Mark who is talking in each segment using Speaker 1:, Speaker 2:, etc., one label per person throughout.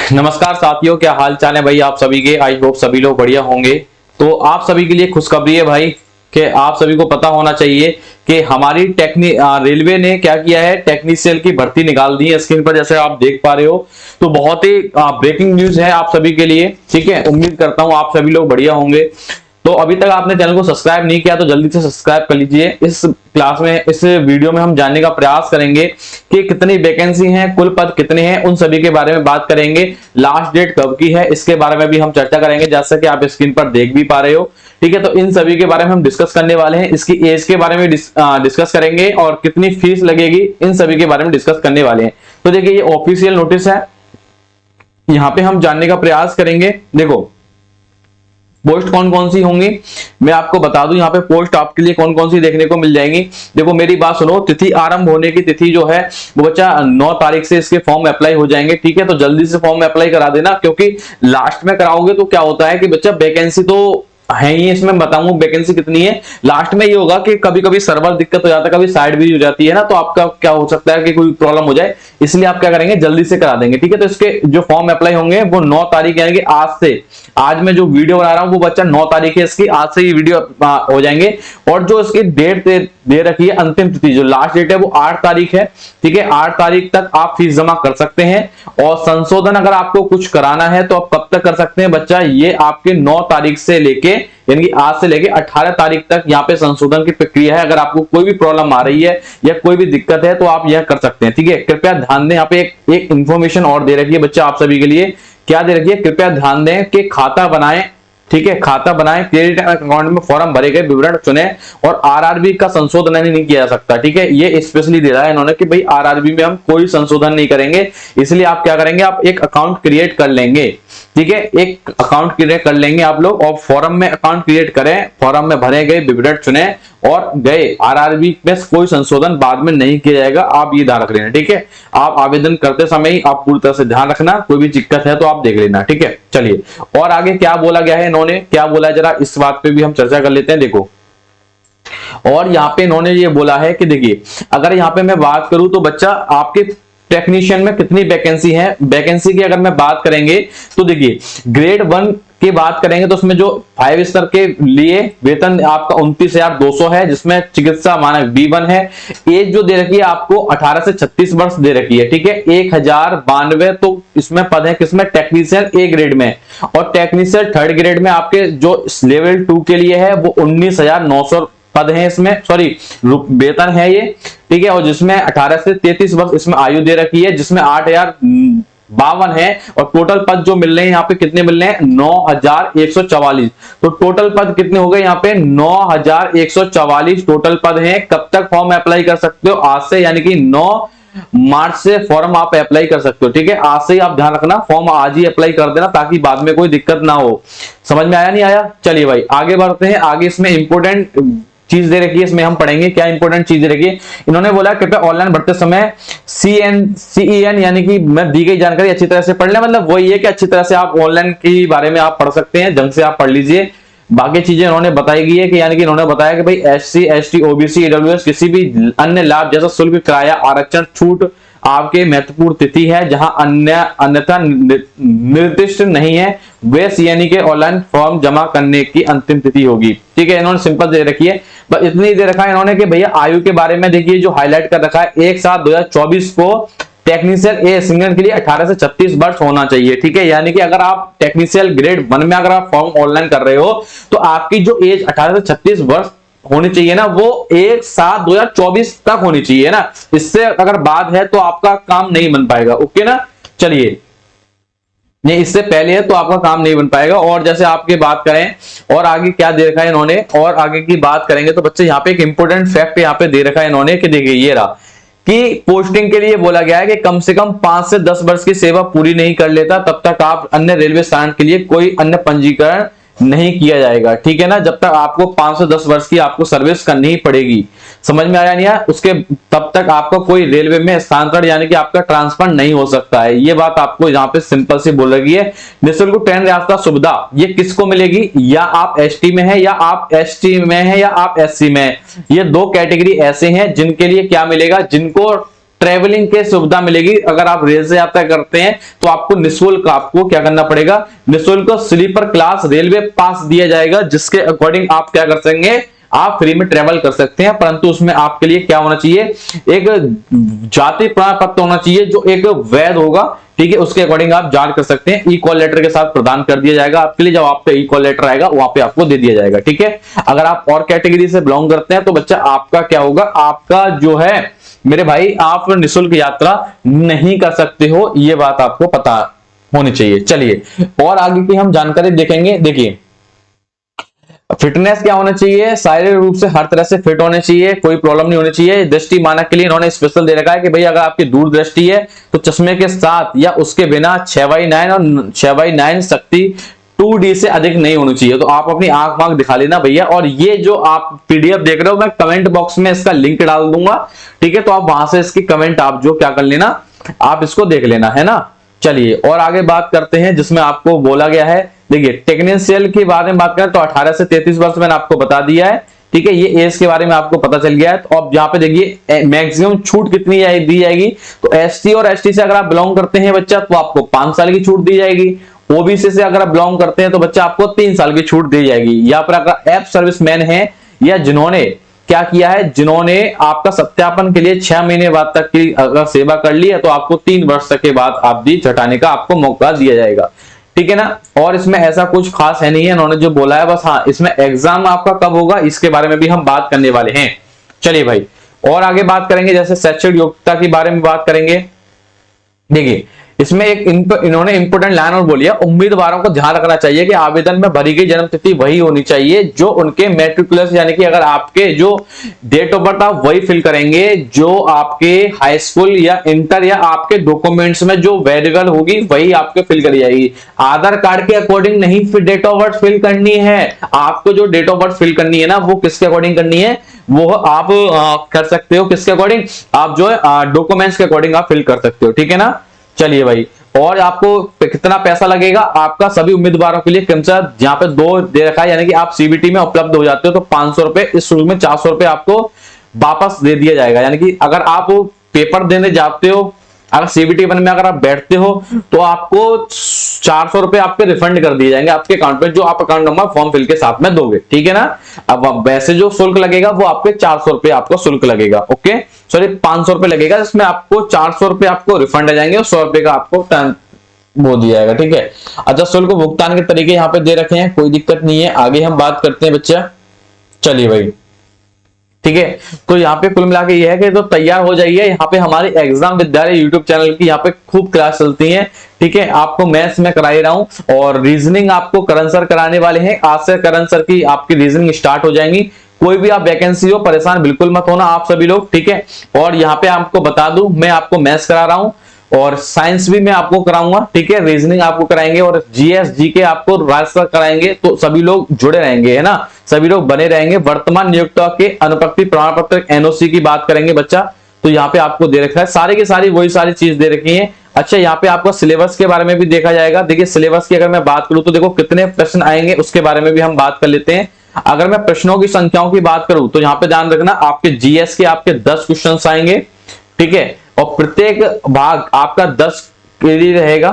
Speaker 1: नमस्कार साथियों, क्या हाल चाल है भाई आप सभी के। आई होप सभी लोग बढ़िया होंगे। तो आप सभी के लिए खुशखबरी है भाई कि आप सभी को पता होना चाहिए कि हमारी रेलवे ने क्या किया है, टेक्नीशियन की भर्ती निकाल दी है स्क्रीन पर, जैसे आप देख पा रहे हो। तो बहुत ही ब्रेकिंग न्यूज है आप सभी के लिए। ठीक है, उम्मीद करता हूं आप सभी लोग बढ़िया होंगे। तो अभी तक आपने चैनल को सब्सक्राइब नहीं किया तो जल्दी से सब्सक्राइब कर लीजिए। इस क्लास में, इस वीडियो में हम जानने का प्रयास करेंगे कि कितनी वैकेंसी हैं, कुल पद कितने हैं, उन सभी के बारे में बात करेंगे। लास्ट डेट कब की है इसके बारे में भी हम चर्चा करेंगे, जैसा कि आप स्क्रीन पर देख भी पा रहे हो। ठीक है, तो इन सभी के बारे में हम डिस्कस करने वाले हैं। इसकी एज के बारे में डिस्कस करेंगे और कितनी फीस लगेगी इन सभी के बारे में डिस्कस करने वाले हैं। तो देखिए, ये ऑफिशियल नोटिस है, यहाँ पे हम जानने का प्रयास करेंगे। देखो पोस्ट कौन कौन सी होंगी मैं आपको बता दूं। यहाँ पे पोस्ट आपके लिए कौन कौन सी देखने को मिल जाएंगी। देखो मेरी बात सुनो, तिथि आरंभ होने की तिथि जो है वो बच्चा 9 तारीख से इसके फॉर्म अप्लाई हो जाएंगे। ठीक है, तो जल्दी से फॉर्म अप्लाई करा देना, क्योंकि लास्ट में कराओगे तो क्या होता है कि बच्चा वैकेंसी तो है ही, इसमें बताऊंगा वैकेंसी कितनी है। लास्ट में ये होगा कि कभी कभी सर्वर दिक्कत हो जाता है, कभी साइड भी हो जाती है ना, तो आपका क्या हो सकता है कि कोई प्रॉब्लम हो जाए, इसलिए आप क्या करेंगे जल्दी से करा देंगे। ठीक है, तो इसके जो फॉर्म अप्लाई होंगे वो 9 तारीख यानी कि आज से, आज मैं जो वीडियो बना रहा हूं वो बच्चा 9 तारीख है इसकी, आज से ही वीडियो हो जाएंगे। और जो इसकी डेट दे रखी है, अंतिम तिथि जो लास्ट डेट है वो 8 तारीख है। ठीक है, 8 तारीख तक आप फीस जमा कर सकते हैं। और संशोधन अगर आपको कुछ कराना है तो आप कब तक कर सकते हैं बच्चा, ये आपके 9 तारीख से लेके यानी कि आज से लेके 18 तारीख तक यहाँ पे संशोधन की प्रक्रिया है। अगर आपको कोई भी प्रॉब्लम आ रही है या कोई भी दिक्कत है तो आप यह कर सकते हैं। ठीक है, कृपया ध्यान दें, यहाँ पे एक इंफॉर्मेशन और दे रखी है बच्चा आप सभी के लिए। क्या दे रखी है, कृपया ध्यान दें कि खाता बनाएं। ठीक है, खाता बनाएं, क्रेडिट अकाउंट में फॉर्म भरे गए विवरण चुने, और आरआरबी का संशोधन नहीं किया जा सकता। ठीक है, ये स्पेशली दे रहा है इन्होंने कि भाई आरआरबी में हम कोई संशोधन नहीं करेंगे, इसलिए आप क्या करेंगे, आप एक अकाउंट क्रिएट कर लेंगे। ठीक है, एक अकाउंट क्रिएट कर लेंगे आप लोग, और फॉर्म में अकाउंट क्रिएट करें, फॉर्म में भरे गए विवरण चुने और गए। आरआरबी में कोई संशोधन बाद में नहीं किया जाएगा, आप ये ध्यान रख लेना। ठीक है, आप आवेदन करते समय ही आप पूरी तरह से ध्यान रखना, कोई भी दिक्कत है तो आप देख लेना। ठीक है, चलिए और आगे क्या बोला गया है, इन्होंने क्या बोला है जरा इस बात पे भी हम चर्चा कर लेते हैं। देखो, और यहाँ पे इन्होंने ये बोला है कि देखिए, अगर यहाँ पे मैं बात करूं तो बच्चा आपके टेक्नीशियन में कितनी वैकेंसी है, वैकेंसी की अगर मैं बात करेंगे तो देखिए, ग्रेड 1 की बात करेंगे तो उसमें जो 5 स्तर के लिए वेतन आपका 29,200 है, जिसमें चिकित्सा मानक B1 है। एज जो दे रखी है आपको 18 से 36 वर्ष दे रखी है। ठीक है, 1092 तो इसमें पद है किसमें, टेक्नीशियन A ग्रेड में, और टेक्नीशियन 3rd ग्रेड में आपके जो लेवल 2 के लिए है वो 19,900 पद है, इसमें सॉरी वेतन है ये। ठीक है, और जिसमें 18 से 33 वर्ष इसमें आयु दे रखी है, जिसमें 8,052 है, और टोटल पद जो मिल रहे हैं यहाँ पे कितने मिल रहे हैं, 9,144। तो टोटल पद कितने हो गए यहाँ पे, 9,144 टोटल पद हैं। कब तक फॉर्म अप्लाई कर सकते हो, आज से, यानी कि 9 मार्च से फॉर्म आप अप्लाई कर सकते हो। ठीक है, आज से ही आप ध्यान रखना, फॉर्म आज ही अप्लाई कर देना ताकि बाद में कोई दिक्कत ना हो। समझ में आया नहीं आया, चलिए भाई आगे बढ़ते हैं। आगे इसमें इंपोर्टेंट चीज दे रखी है, इसमें हम पढ़ेंगे क्या इंपोर्टेंट चीज दे रखी है। इन्होंने बोला कृपया ऑनलाइन भरते समय CEN यानी कि मैं दी गई जानकारी अच्छी तरह से पढ़ लें, मतलब वही है कि अच्छी तरह से आप ऑनलाइन के बारे में आप पढ़ सकते हैं, ढंग से आप पढ़ लीजिए। बाकी चीजें इन्होंने बताई गई है कि यानी कि इन्होंने बताया कि भाई SC ST OBC EWS किसी भी अन्य लाभ जैसा शुल्क, किराया, आरक्षण, छूट आपके महत्वपूर्ण तिथि है जहां अन्यथा निर्दिष्ट नहीं है, वे CNE के ऑनलाइन फॉर्म जमा करने की अंतिम तिथि होगी। ठीक है, इन्होंने सिंपल दे रखी है, बस इतनी दे रखा है इन्होंने कि भैया आयु के बारे में देखिए जो हाईलाइट कर रखा है, 1/7/2024 को टेक्नीशियल A सिंगल के लिए 18 से 36 वर्ष होना चाहिए। ठीक है, यानी कि अगर आप टेक्नीशियल ग्रेड 1 में अगर आप फॉर्म ऑनलाइन कर रहे हो तो आपकी जो एज 18 से 36 वर्ष होनी चाहिए ना, वो 1/7/2024 तक होनी चाहिए ना। इससे अगर बात है तो आपका काम नहीं बन पाएगा। ओके ना, चलिए नहीं, इससे पहले है तो आपका काम नहीं बन पाएगा। और जैसे आपकी बात करें और आगे क्या दे रखा है इन्होंने, और आगे की बात करेंगे तो बच्चे यहाँ पे एक इंपोर्टेंट फैक्ट यहाँ पे दे रखा है इन्होंने कि देखिए ये रहा कि पोस्टिंग के लिए बोला गया है कि कम से कम 5 से 10 वर्ष की सेवा पूरी नहीं कर लेता तब तक आप अन्य रेलवे स्थान के लिए कोई अन्य पंजीकरण नहीं किया जाएगा। ठीक है ना, जब तक आपको 5 से 10 वर्ष की आपको सर्विस करनी ही पड़ेगी। समझ में आया नहीं आया, उसके तब तक आपका कोई रेलवे में स्थानांतरण यानी कि आपका ट्रांसफर नहीं हो सकता है। ये बात आपको यहाँ पे सिंपल सी बोल रही है। निःशुल्क ट्रेन यात्रा सुविधा ये किसको मिलेगी, या आप ST में है, या आप ST में है, या आप SC में है। ये 2 कैटेगरी ऐसे हैं जिनके लिए क्या मिलेगा, जिनको ट्रेवलिंग के सुविधा मिलेगी। अगर आप रेल से यात्रा करते हैं तो आपको निःशुल्क आपको क्या करना पड़ेगा, निःशुल्क स्लीपर क्लास रेलवे पास दिया जाएगा, जिसके अकॉर्डिंग आप क्या कर सकेंगे, आप फ्री में ट्रेवल कर सकते हैं। परंतु उसमें आपके लिए क्या होना चाहिए, एक जाति प्रमाण पत्र होना चाहिए जो एक वैध होगा, ठीक है, उसके अकॉर्डिंग आप जांच कर सकते हैं। ई कॉल लेटर के साथ प्रदान कर दिया जाएगा आपके लिए, जब आप पे ई कॉल लेटर आएगा वहां पे आपको दे दिया जाएगा, ठीक है। अगर आप और कैटेगरी से बिलोंग करते हैं तो बच्चा आपका क्या होगा, आपका जो है मेरे भाई आप निःशुल्क यात्रा नहीं कर सकते हो, ये बात आपको पता होनी चाहिए। चलिए और आगे की हम जानकारी देखेंगे। देखिए फिटनेस क्या होना चाहिए, शारीरिक रूप से हर तरह से फिट होने चाहिए, कोई प्रॉब्लम नहीं होनी चाहिए। दृष्टि मानक के लिए इन्होंने स्पेशल दे रखा है कि भाई अगर आपकी दूर दृष्टि है तो चश्मे के साथ या उसके बिना 6/9 और 6/9 शक्ति 2D से अधिक नहीं होनी चाहिए। तो आप अपनी आंख वाँख दिखा लेना भैया। और ये जो आप पीडीएफ देख रहे हो मैं कमेंट बॉक्स में इसका लिंक डाल दूंगा, ठीक है, तो आप वहां से इसकी कमेंट आप जो क्या कर लेना, आप इसको देख लेना, है ना। चलिए और आगे बात करते हैं जिसमें आपको बोला गया है। देखिए टेक्नीशियन के बारे में बात करें तो 18 से 33 वर्ष मैंने आपको बता दिया है, ठीक है, ये एज के बारे में आपको पता चल गया है। तो अब यहाँ पे देखिए मैक्सिमम छूट कितनी दी जाएगी, तो एसटी और एसटी से अगर आप बिलोंग करते हैं बच्चा तो आपको 5 साल की छूट दी जाएगी। ओबीसी से अगर आप बिलोंग करते हैं तो बच्चा आपको 3 साल की छूट दी जाएगी। या फिर अगर एफ सर्विसमैन है या जिन्होंने क्या किया है, जिन्होंने आपका सत्यापन के लिए 6 महीने बाद तक की अगर सेवा कर ली है तो आपको 3 वर्ष तक के बाद अवधि घटाने का आपको मौका दिया जाएगा, ठीक है ना। और इसमें ऐसा कुछ खास है नहीं है इन्होंने जो बोला है, बस हाँ इसमें एग्जाम आपका कब होगा इसके बारे में भी हम बात करने वाले हैं। चलिए भाई और आगे बात करेंगे, जैसे शैक्षिक योग्यता के बारे में बात करेंगे। देखिए इसमें एक इन्होंने इंपोर्टेंट लाइन और बोली है, उम्मीदवारों को ध्यान रखना चाहिए कि आवेदन में भरी गई जन्म तिथि वही होनी चाहिए जो उनके मैट्रिकुलस, यानी कि अगर आपके जो डेट ऑफ बर्थ आप वही फिल करेंगे जो आपके हाई स्कूल या इंटर या आपके डॉक्यूमेंट्स में जो वेरिएबल होगी वही आपके फिल करी जाएगी। आधार कार्ड के अकॉर्डिंग नहीं फिर डेट ऑफ बर्थ फिल करनी है, आपको जो डेट ऑफ बर्थ फिल करनी है ना वो किसके अकॉर्डिंग करनी है, वो आप कर सकते हो किसके अकॉर्डिंग, आप जो है डॉक्यूमेंट्स के अकॉर्डिंग आप फिल कर सकते हो, ठीक है ना। चलिए भाई और आपको कितना पैसा लगेगा, आपका सभी उम्मीदवारों के लिए क्रमशः यहाँ पे 2 दे रखा है, यानी कि आप सीबीटी में उपलब्ध हो जाते हो तो 500 रुपए, इस शुरू में 400 रुपए आपको वापस दे दिया जाएगा। यानी कि अगर आप पेपर देने जाते हो, अगर सीबीटी 1 में अगर आप बैठते हो तो आपको 400 रुपए आपके रिफंड कर दिए जाएंगे आपके अकाउंट में, जो आप अकाउंट नंबर फॉर्म फिल के साथ में दोगे, ठीक है ना। अब वैसे जो शुल्क लगेगा वो आपके 400 रुपए आपको शुल्क लगेगा, ओके, सॉरी 500 रुपए लगेगा, जिसमें आपको 400 रुपए आपको रिफंड आ जाएंगे और 100 रुपए का आपको वो दिया जाएगा, ठीक है। अच्छा शुल्क भुगतान के तरीके यहाँ पे दे रखे हैं, कोई दिक्कत नहीं है। आगे हम बात करते हैं बच्चा, चलिए भाई ठीक है। तो यहाँ पे कुल मिला के ये है कि तो तैयार हो जाइए, यहाँ पे हमारी एग्जाम विद्यालय यूट्यूब चैनल की यहाँ पे खूब क्लास चलती है, ठीक है। आपको मैथ्स में करा ही रहा हूँ और रीजनिंग आपको करण सर कराने वाले हैं। आज से करण सर की आपकी रीजनिंग स्टार्ट हो जाएंगी। कोई भी आप वैकेंसी हो परेशान बिल्कुल मत होना आप सभी लोग, ठीक है। और यहाँ पे आपको बता दूं मैं आपको मैथ्स करा रहा हूँ और साइंस भी मैं आपको कराऊंगा, ठीक है। रीजनिंग आपको कराएंगे और जीएस जीके आपको रास्ता कराएंगे, तो सभी लोग जुड़े रहेंगे, है ना, सभी लोग बने रहेंगे। वर्तमान नियोक्ता के अनुपस्थिति प्रमाण पत्र एनओसी की बात करेंगे बच्चा, तो यहाँ पे आपको दे रखा है सारी की सारी वही सारी चीज दे रखी है। अच्छा यहाँ पे आपको सिलेबस के बारे में भी देखा जाएगा। देखिए सिलेबस की अगर मैं बात करूं तो देखो कितने प्रश्न आएंगे उसके बारे में भी हम बात कर लेते हैं। अगर मैं प्रश्नों की संख्याओं की बात करूं तो यहाँ पे ध्यान रखना आपके जीएस के आपके 10 क्वेश्चन आएंगे, ठीक है, और प्रत्येक भाग आपका 10 के लिए रहेगा,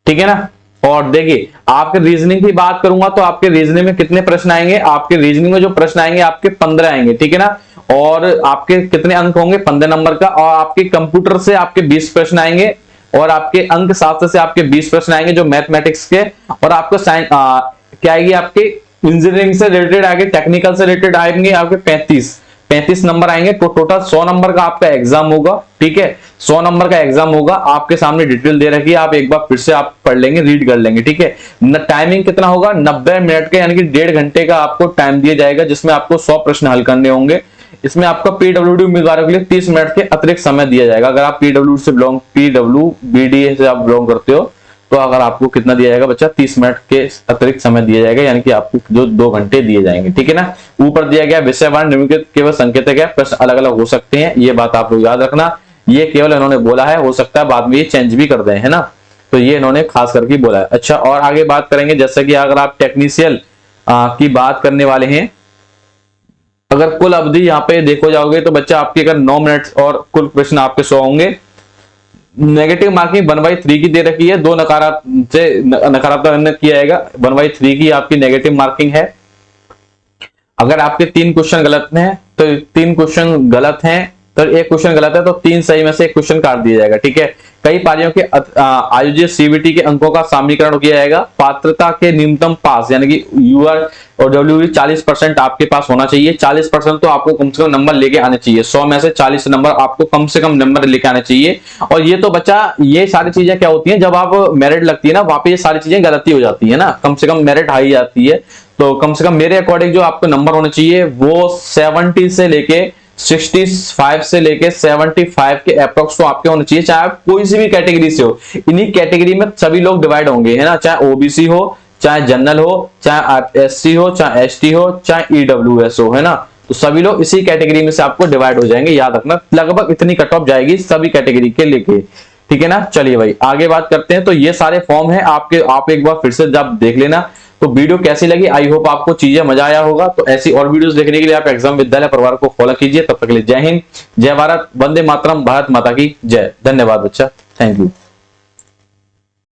Speaker 1: ठीक है ना। और देखिए आपके रीजनिंग की बात करूंगा तो आपके रीजनिंग में कितने प्रश्न आएंगे, आपके रीजनिंग में जो प्रश्न आएंगे आपके 15 आएंगे, ठीक है ना। और आपके कितने अंक होंगे 15 नंबर का, और आपके कंप्यूटर से आपके 20 प्रश्न आएंगे, और आपके अंक शास्त्र से आपके 20 प्रश्न आएंगे जो मैथमेटिक्स के, और आपको क्या आएगी आपके इंजीनियरिंग से रिलेटेड आएंगे, टेक्निकल से रिलेटेड आएंगे आपके 35 नंबर आएंगे। तो टोटल 100 नंबर का आपका एग्जाम होगा, ठीक है, 100 नंबर का एग्जाम होगा। आपके सामने डिटेल दे रखी है, आप एक बार फिर से आप पढ़ लेंगे, रीड कर लेंगे, ठीक है। टाइमिंग कितना होगा 90 मिनट का, यानी कि 1.5 घंटे का आपको टाइम दिया जाएगा, जिसमें आपको 100 प्रश्न हल करने होंगे। इसमें आपका पीडब्ल्यूडी उम्मीदवारों के लिए 30 मिनट के अतिरिक्त समय दिया जाएगा। अगर आप पीडब्ल्यूबीडी से आप बिलोंग करते हो तो अगर आपको कितना दिया जाएगा बच्चा 30 मिनट के अतिरिक्त समय दिया जाएगा, यानी कि आपको जो 2 घंटे दिए जाएंगे, ठीक है ना। ऊपर दिया गया विषयवार निम्नलिखित केवल संकेतक है, प्रश्न अलग अलग हो सकते हैं, ये बात आप लोग याद रखना। ये केवल इन्होंने बोला है, हो सकता है बाद में ये चेंज भी कर दें, है ना, तो ये इन्होंने खास करके बोला है। अच्छा और आगे बात करेंगे, जैसे कि अगर आप टेक्नीशियन की बात करने वाले हैं, अगर कुल अवधि यहाँ पे देखो जाओगे तो बच्चा आपके अगर 9 मिनट और कुल प्रश्न आपके 100 होंगे। नेगेटिव मार्किंग 1/3 की दे रखी है, 2 नकारात्मक किया जाएगा, 1/3 की आपकी नेगेटिव मार्किंग है। अगर आपके 3 क्वेश्चन गलत हैं तो 3 क्वेश्चन गलत हैं, तो एक क्वेश्चन गलत है तो 3 सही में से एक क्वेश्चन काट दिया जाएगा। ठीक है, कई पारियों के आयोजित सीबीटी के अंकों का सामीकरण किया जाएगा। पात्रता के न्यूनतम पास यानी कि यूआर और डब्ल्यूबी 40% आपके पास होना चाहिए। 40% तो आपको कम से कम नंबर लेके आने चाहिए। 100 में से 40 नंबर आपको कम से कम नंबर लेके आने चाहिए। और ये तो बच्चा ये सारी चीजें क्या होती हैं, जब आप मेरिट लगती है ना वहां पे ये सारी चीजें गलती हो जाती है ना, कम से कम मेरिट हाई आती है। तो कम से कम मेरे अकॉर्डिंग जो आपको नंबर होने चाहिए वो 70 से लेके 65 से लेके 75 के अप्रोक्स तो आपके होने चाहिए, चाहे आप कोई सी भी कैटेगरी से हो। इन्हीं कैटेगरी में सभी लोग डिवाइड होंगे, है ना, चाहे ओबीसी हो, चाहे जनरल हो, चाहे एससी हो, चाहे एसटी हो, चाहे ईडब्ल्यूएस हो, है ना। तो सभी लोग इसी कैटेगरी में से आपको डिवाइड हो जाएंगे, याद रखना। लगभग इतनी कट ऑफ जाएगी सभी कैटेगरी के लेके, ठीक है ना। चलिए भाई आगे बात करते हैं। तो ये सारे फॉर्म है आपके, आप एक बार फिर से जब देख लेना। तो वीडियो कैसी लगी, आई होप आपको चीजें मजा आया होगा। तो ऐसी और वीडियोस देखने के लिए आप एग्जाम विद्यालय परिवार को फॉलो कीजिए। तब तक के लिए जय हिंद, जय भारत, वंदे मातरम, भारत माता की जय। धन्यवाद बच्चा, थैंक यू।